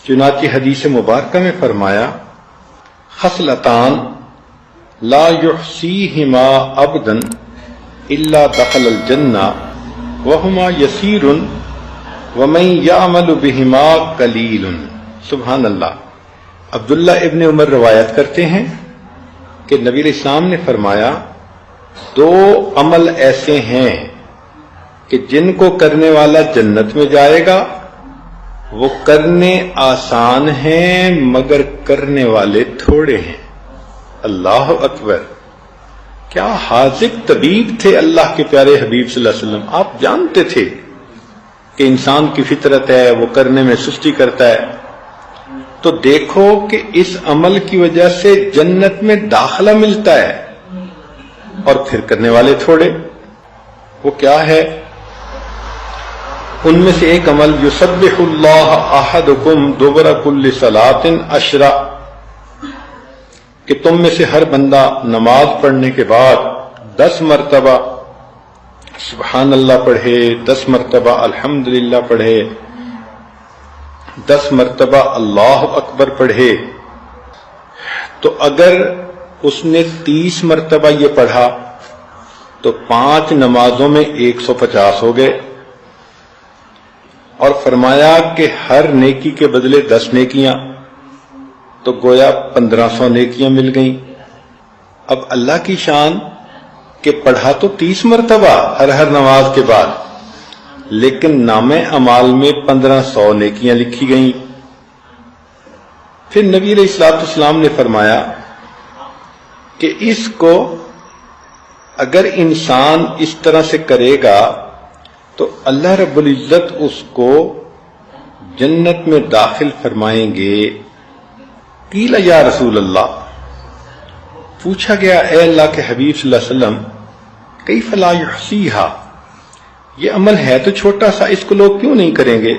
چنانچہ حدیث مبارکہ میں فرمایا خصلتان لا یحصیہما عبد الا دخل الجنہ وہما یسیر ومن یعمل بہما قلیل۔ سبحان اللہ۔ عبداللہ ابن عمر روایت کرتے ہیں کہ نبی علیہ السلام نے فرمایا دو عمل ایسے ہیں کہ جن کو کرنے والا جنت میں جائے گا، وہ کرنے آسان ہیں مگر کرنے والے تھوڑے ہیں۔ اللہ اکبر! کیا حاذق طبیب تھے اللہ کے پیارے حبیب صلی اللہ علیہ وسلم۔ آپ جانتے تھے کہ انسان کی فطرت ہے، وہ کرنے میں سستی کرتا ہے، تو دیکھو کہ اس عمل کی وجہ سے جنت میں داخلہ ملتا ہے، اور پھر کرنے والے تھوڑے۔ وہ کیا ہے؟ ان میں سے ایک عمل یسبح اللہ احدکم دبر کل صلاۃ 10، کہ تم میں سے ہر بندہ نماز پڑھنے کے بعد 10 مرتبہ سبحان اللہ پڑھے، 10 مرتبہ الحمدللہ پڑھے، 10 مرتبہ اللہ اکبر پڑھے۔ تو اگر اس نے 30 مرتبہ یہ پڑھا تو 5 نمازوں میں 150 ہو گئے، اور فرمایا کہ ہر نیکی کے بدلے 10 نیکیاں، تو گویا 1500 نیکیاں مل گئیں۔ اب اللہ کی شان کہ پڑھا تو 30 مرتبہ ہر نماز کے بعد، لیکن نام اعمال میں 1500 نیکیاں لکھی گئیں۔ پھر نبی علیہ الصلوۃ والسلام نے فرمایا کہ اس کو اگر انسان اس طرح سے کرے گا تو اللہ رب العزت اس کو جنت میں داخل فرمائیں گے۔ قیل یا رسول اللہ، پوچھا گیا اے اللہ کے حبیب صلی اللہ علیہ وسلم کیف لا یحصیہا، یہ عمل ہے تو چھوٹا سا، اس کو لوگ کیوں نہیں کریں گے؟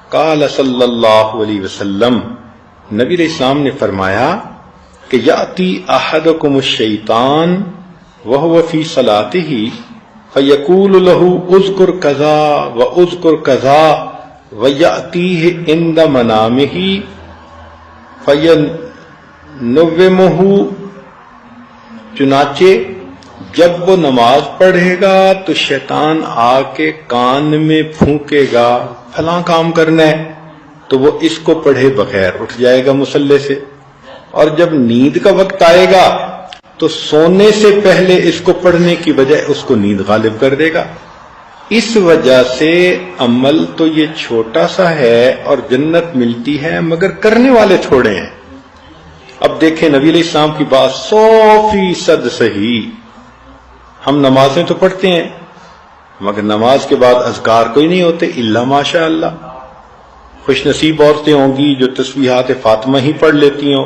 قال صلی اللہ علیہ وسلم، نبی علیہ السلام نے فرمایا کہ یأتی احدکم الشیطان وہو فی صلاتہ فیقول له اذکر کذا واذکر کذا ویأتیہ عند منامہ فینومہ، چنانچہ جب وہ نماز پڑھے گا تو شیطان آ کے کان میں پھونکے گا فلاں کام کرنا ہے، تو وہ اس کو پڑھے بغیر اٹھ جائے گا مصلی سے، اور جب نیند کا وقت آئے گا تو سونے سے پہلے اس کو پڑھنے کی بجائے اس کو نیند غالب کر دے گا۔ اس وجہ سے عمل تو یہ چھوٹا سا ہے اور جنت ملتی ہے مگر کرنے والے تھوڑے ہیں۔ اب دیکھیں نبی علیہ السلام کی بات 100% صحیح۔ ہم نمازیں تو پڑھتے ہیں مگر نماز کے بعد اذکار کوئی نہیں ہوتے الا ماشاء اللہ۔ خوش نصیب عورتیں ہوں گی جو تسبیحات فاطمہ ہی پڑھ لیتی ہوں،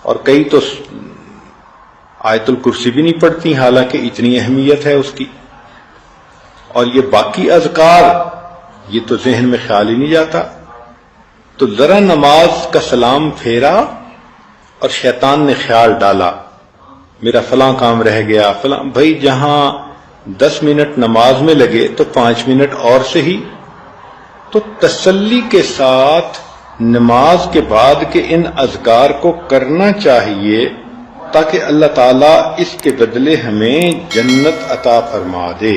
اور کئی تو آیت الکرسی بھی نہیں پڑھتی حالانکہ اتنی اہمیت ہے اس کی۔ اور یہ باقی اذکار یہ تو ذہن میں خیال ہی نہیں جاتا۔ تو ذرا نماز کا سلام پھیرا اور شیطان نے خیال ڈالا میرا فلاں کام رہ گیا، فلاں، بھائی جہاں 10 منٹ نماز میں لگے تو 5 منٹ اور سے ہی۔ تو تسلی کے ساتھ نماز کے بعد کے ان اذکار کو کرنا چاہیے تاکہ اللہ تعالیٰ اس کے بدلے ہمیں جنت عطا فرما دے۔